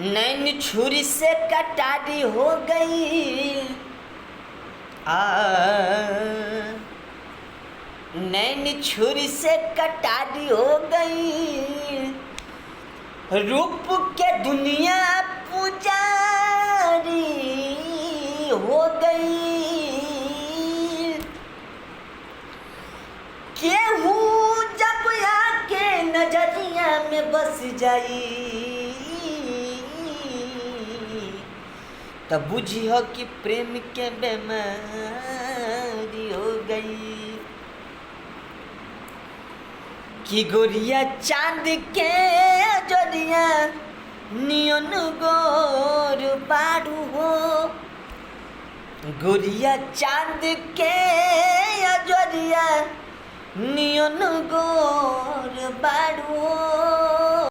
नैन छुरी से कटारी हो गई, नैन छुरी से कटारी हो गई, रूप के दुनिया पुजारी हो गई। केहू जब आके नजरिया में बस जाई तब बुझियो कि प्रेम के बीमारी हो गई। कि गोरिया चांद के जोरिया नियन गोर बारू हो, गोरिया चांद के जोरिया नियन गोर बारू हो।